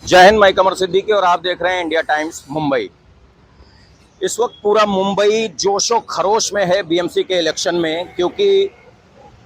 जय हिंद। मैं कमर सिद्दीकी और आप देख रहे हैं इंडिया टाइम्स मुंबई। इस वक्त पूरा मुंबई जोशो खरोश में है बीएमसी के इलेक्शन में, क्योंकि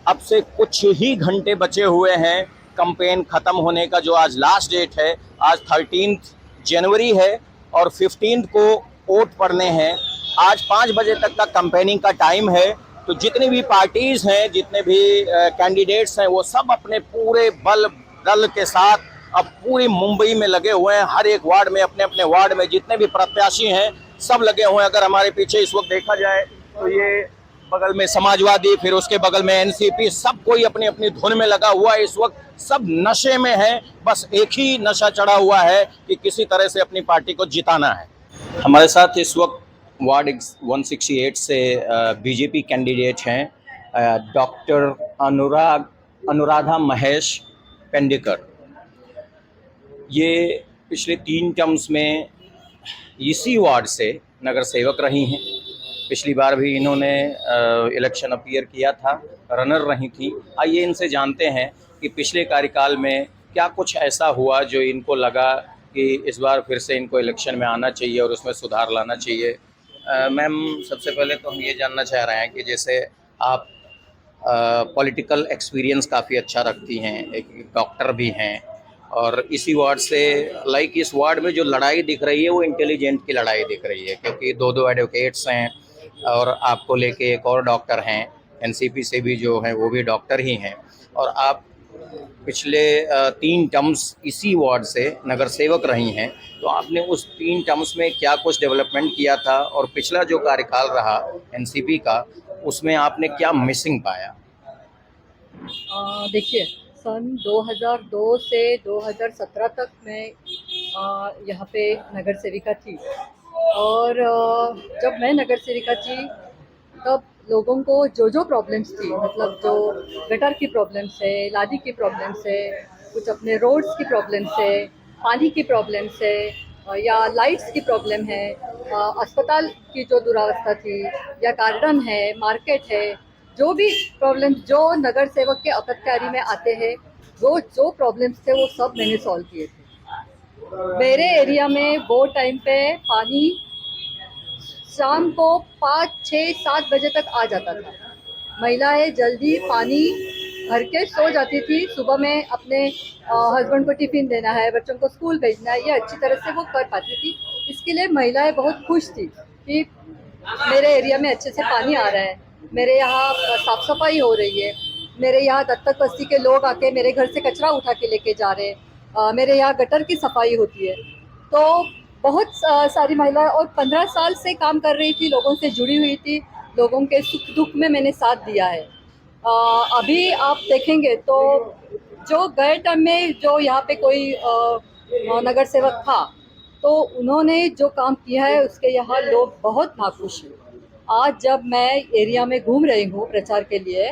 अब से कुछ ही घंटे बचे हुए हैं कैंपेन खत्म होने का। जो आज लास्ट डेट है, आज 13 जनवरी है और 15 को वोट पड़ने हैं। आज 5 बजे तक का कैंपेनिंग का टाइम है। तो जितनी भी पार्टीज हैं, जितने भी कैंडिडेट्स हैं, वो सब अपने पूरे बल दल के साथ अब पूरी मुंबई में लगे हुए हैं। हर एक वार्ड में, अपने अपने वार्ड में जितने भी प्रत्याशी हैं सब लगे हुए हैं। अगर हमारे पीछे इस वक्त देखा जाए तो ये बगल में समाजवादी, फिर उसके बगल में एनसीपी, सब कोई अपनी अपनी धुन में लगा हुआ है। इस वक्त सब नशे में है। बस एक ही नशा चढ़ा हुआ है कि किसी तरह से अपनी पार्टी को जिताना है। हमारे साथ इस वक्त वार्ड 168 से बीजेपी कैंडिडेट हैं डॉक्टर अनुराधा महेश पेंडेकर। ये पिछले 3 टर्म्स में इसी वार्ड से नगर सेवक रही हैं। पिछली बार भी इन्होंने इलेक्शन अपीयर किया था, रनर रही थी। आइए इनसे जानते हैं कि पिछले कार्यकाल में क्या कुछ ऐसा हुआ जो इनको लगा कि इस बार फिर से इनको इलेक्शन में आना चाहिए और उसमें सुधार लाना चाहिए। मैम, सबसे पहले तो हम ये जानना चाह रहे हैं कि जैसे आप पॉलिटिकल एक्सपीरियंस काफ़ी अच्छा रखती हैं, एक डॉक्टर भी हैं, और इसी वार्ड से इस वार्ड में जो लड़ाई दिख रही है वो इंटेलिजेंट की लड़ाई दिख रही है, क्योंकि दो एडवोकेट्स हैं और आपको लेके एक और डॉक्टर हैं। एनसीपी से भी जो हैं वो भी डॉक्टर ही हैं, और आप पिछले 3 टर्म्स इसी वार्ड से नगर सेवक रही हैं। तो आपने उस 3 टर्म्स में क्या कुछ डेवलपमेंट किया था, और पिछला जो कार्यकाल रहा एनसीपी का, उसमें आपने क्या मिसिंग पाया? देखिए, सन 2002 से 2017 तक मैं यहाँ पे नगर सेविका थी। और जब मैं नगर सेविका थी तब लोगों को जो जो प्रॉब्लम्स थी, मतलब जो गटर की प्रॉब्लम्स है, लादी की प्रॉब्लम्स है, कुछ अपने रोड्स की प्रॉब्लम्स है, पानी की प्रॉब्लम्स है, या लाइट्स की प्रॉब्लम है, अस्पताल की जो दुरावस्था थी, या गार्डन है, मार्केट है, जो भी प्रॉब्लम्स जो नगर सेवक के अपत्यारी में आते हैं, वो जो प्रॉब्लम्स थे वो सब मैंने सॉल्व किए थे। मेरे एरिया में वो टाइम पे पानी शाम को 5, 6, 7 बजे तक आ जाता था। महिलाएं जल्दी पानी भर के सो जाती थी। सुबह में अपने हस्बैंड को टिफिन देना है, बच्चों को स्कूल भेजना है, ये अच्छी तरह से वो कर पाती थी। इसके लिए महिलाएं बहुत खुश थी कि मेरे एरिया में अच्छे से पानी आ रहा है, मेरे यहाँ साफ सफाई हो रही है, मेरे यहाँ दत्तक बस्ती के लोग आके मेरे घर से कचरा उठा के लेके जा रहे हैं, मेरे यहाँ गटर की सफाई होती है। तो बहुत सारी महिलाएं, और 15 साल से काम कर रही थी, लोगों से जुड़ी हुई थी, लोगों के सुख दुख में मैंने साथ दिया है। अभी आप देखेंगे तो जो गए टर्म में जो यहाँ पे कोई नगर सेवक था, तो उन्होंने जो काम किया है उसके यहाँ लोग बहुत नाखुश हैं। आज जब मैं एरिया में घूम रही हूँ प्रचार के लिए,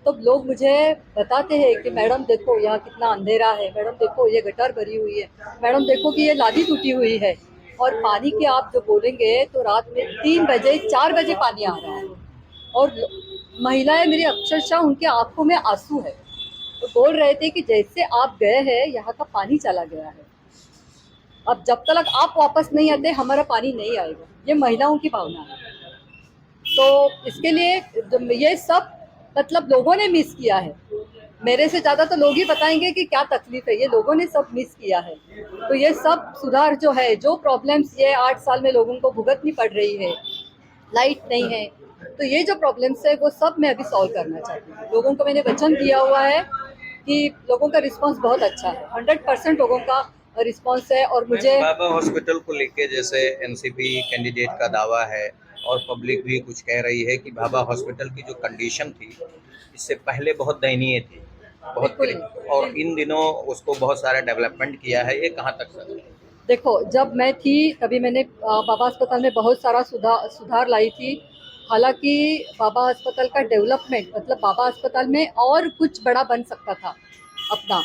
तो लोग मुझे बताते हैं कि मैडम देखो यहाँ कितना अंधेरा है, मैडम देखो ये गटर भरी हुई है, मैडम देखो कि ये लादी टूटी हुई है। और पानी के आप जो बोलेंगे तो रात में 3 बजे 4 बजे पानी आ रहा है। और महिलाएं मेरी अक्षरशः उनके आंखों में आंसू है। तो बोल रहे थे कि जैसे आप गए हैं यहाँ का पानी चला गया है, अब जब तक आप वापस नहीं आते हमारा पानी नहीं आएगा। ये महिलाओं की भावना है। तो इसके लिए ये सब मतलब लोगों ने मिस किया है। मेरे से ज़्यादा तो लोग ही बताएंगे कि क्या तकलीफ है, ये लोगों ने सब मिस किया है। तो ये सब सुधार जो है, जो प्रॉब्लम्स ये 8 साल में लोगों को भुगतनी पड़ रही है, लाइट नहीं है, तो ये जो प्रॉब्लम्स है वो सब मैं अभी सॉल्व करना चाहती हूँ। लोगों को मैंने वचन दिया हुआ है कि लोगों का रिस्पांस बहुत अच्छा है, 100% लोगों का रिस्पांस है। और मुझे बाबा हॉस्पिटल को लेके जैसे एनसीपी कैंडिडेट का दावा है, और पब्लिक भी कुछ कह रही है कि बाबा हॉस्पिटल की जो कंडीशन थी इससे पहले बहुत दयनीय थी, बिल्कुल और इन दिनों उसको बहुत सारा डेवलपमेंट किया है। ये कहाँ तक सच है? देखो, जब मैं थी तभी मैंने बाबा अस्पताल में बहुत सारा सुधार लाई थी। हालांकि बाबा अस्पताल का डेवलपमेंट मतलब बाबा अस्पताल में और कुछ बड़ा बन सकता था अपना।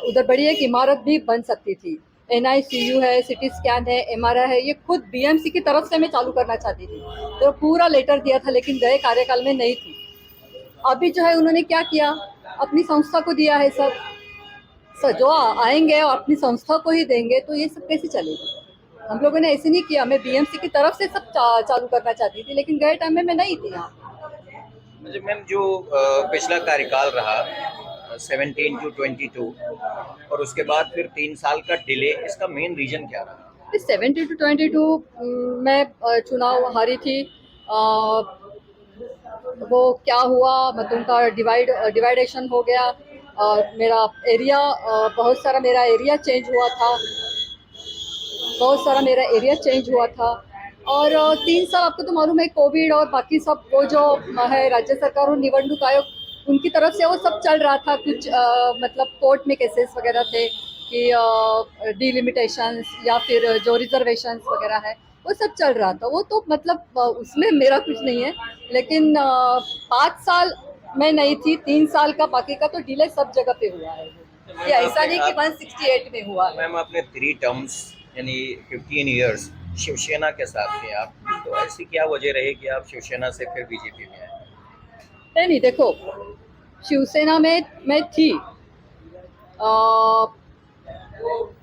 उधर बड़ी एक इमारत भी बन सकती थी। एनआईसीयू है, सिटी स्कैन है, एमआरआई है, ये खुद बीएमसी की तरफ से मैं चालू करना चाहती थी। तो पूरा लेटर दिया था, लेकिन गए कार्यकाल में नहीं थी। अभी जो है उन्होंने क्या किया, अपनी संस्था को दिया है सब। जो आएंगे और अपनी संस्था को ही देंगे तो ये सब कैसे चलेगा। हम लोगों ने ऐसे नहीं किया, मैं बीएमसी की तरफ से सब चालू करना चाहती थी, लेकिन गए टाइम में मैं नहीं थी यहाँ। अच्छा मैम, जो पिछला कार्यकाल रहा 17 टू 22 और उसके बाद फिर 3 साल का डिले, इसका मेन रीजन क्या रहा? 70 to 22 मैं चुनाव हारी थी। वो क्या हुआ, मतलब उनका डिवाइडेशन हो गया और मेरा एरिया बहुत सारा मेरा एरिया चेंज हुआ था, और 3 साल आपको तो मालूम है, कोविड और बाकी सब वो जो है राज्य सरकार और निवडणूक आयोग उनकी तरफ से वो सब चल रहा था। कुछ मतलब कोर्ट में केसेस वगैरह थे कि डिलिमिटेशंस या फिर जो रिजर्वेशंस वगैरह है वो सब चल रहा था। वो तो मतलब उसमें मेरा कुछ नहीं है, लेकिन 5 साल मैं नहीं थी, 3 साल का बाकी का तो डिले सब जगह पे हुआ है। ये ऐसा नहीं कि 168 में हुआ है। मैम आपने 3 टर्म्स यानी 15 इयर्स शिवसेना के साथ थे आप, तो ऐसी क्या वजह रही कि आप शिवसेना से फिर बीजेपी में आए? नहीं, देखो, शिवसेना में मैं थी।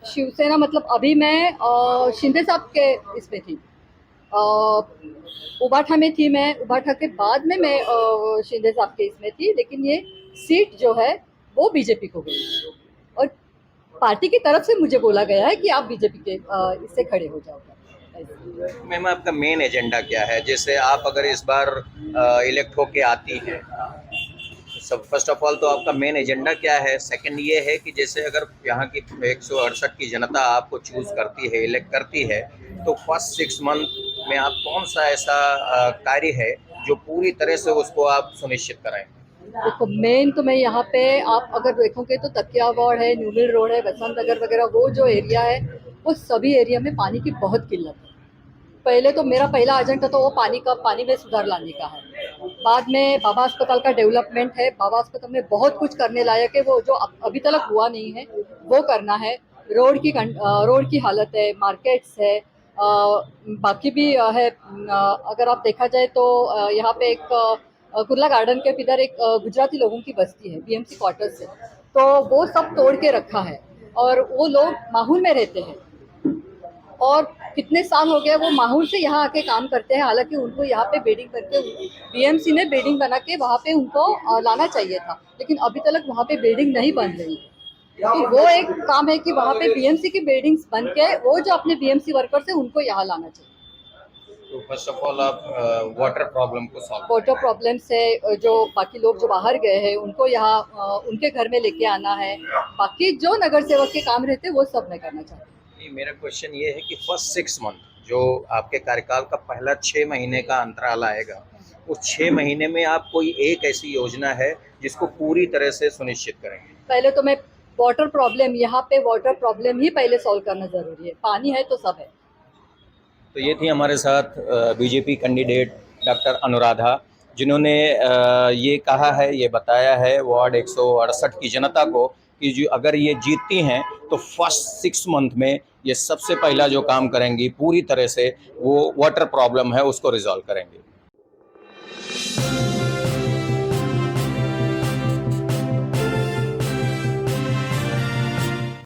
शिवसेना मतलब अभी मैं शिंदे साहब के इसमें थी। उबाठा में थी मैं, उबाठा के बाद में मैं शिंदे साहब के इसमें थी, लेकिन ये सीट जो है वो बीजेपी को गई और पार्टी की तरफ से मुझे बोला गया है कि आप बीजेपी के इससे खड़े हो जाओ। मैम आपका मेन एजेंडा क्या है, जैसे आप अगर इस बार इलेक्ट होके आती हैं, सब फर्स्ट ऑफ ऑल तो आपका मेन एजेंडा क्या है? सेकंड ये है कि जैसे अगर यहाँ की 168 की जनता आपको चूज करती है, इलेक्ट करती है, तो फर्स्ट 6 मंथ में आप कौन सा ऐसा कार्य है जो पूरी तरह से उसको आप सुनिश्चित कराएं? देखो, मेन तो मैं यहाँ पे आप अगर देखोगे तो तकिया वार्ड है, न्यू मिल रोड है, बसंत नगर वगैरह, वो जो एरिया है वो सभी एरिया में पानी की बहुत किल्लत है। पहले तो मेरा पहला एजेंडा तो वो पानी में सुधार लाने का है। बाद में बाबा अस्पताल का डेवलपमेंट है, बाबा अस्पताल में बहुत कुछ करने लायक है, वो जो अभी तक हुआ नहीं है वो करना है। रोड की हालत है, मार्केट्स है, बाकी भी है। अगर आप देखा जाए तो यहाँ पे एक कुर्ला गार्डन के इधर एक गुजराती लोगों की बस्ती है बीएमसी क्वार्टर्स से, तो वो सब तोड़ के रखा है और वो लोग माहौल में रहते हैं और कितने साल हो गए वो माहौल से यहाँ आके काम करते हैं। हालांकि उनको यहाँ पे बेडिंग करके बीएमसी ने बेडिंग बना के वहाँ पे उनको लाना चाहिए था, लेकिन अभी तक वहाँ पे बेडिंग नहीं बन रही है। तो वो एक काम है कि वहाँ पे बीएमसी की बेडिंग्स बन के वो जो अपने बीएमसी वर्कर्स है उनको यहाँ लाना चाहिए। तो फर्स्ट ऑफ ऑल आप वाटर प्रॉब्लम को सॉल्व वाटर प्रॉब्लम से जो बाकी लोग जो बाहर गए हैं उनको यहाँ उनके घर में लेके आना है। बाकी जो नगर सेवक के काम रहते हैं वो सब मैं करना चाहती हूँ। मेरा क्वेश्चन ये है कि फर्स्ट 6 मंथ जो आपके कार्यकाल का पहला 6 महीने का अंतराल आएगा, उस 6 महीने में आप कोई एक ऐसी योजना है जिसको पूरी तरह से सुनिश्चित करेंगे? पहले तो मैं वाटर प्रॉब्लम, यहाँ पे वाटर प्रॉब्लम ही पहले सॉल्व करना जरूरी है। पानी है तो सब है। तो ये थी हमारे साथ बीजेपी कैंडिडेट डॉक्टर अनुराधा, जिन्होंने ये कहा है, ये बताया है वार्ड 168 की जनता को कि जो अगर ये जीतती हैं तो फर्स्ट 6 मंथ में ये सबसे पहला जो काम करेंगी पूरी तरह से वो वाटर प्रॉब्लम है उसको रिजॉल्व करेंगी।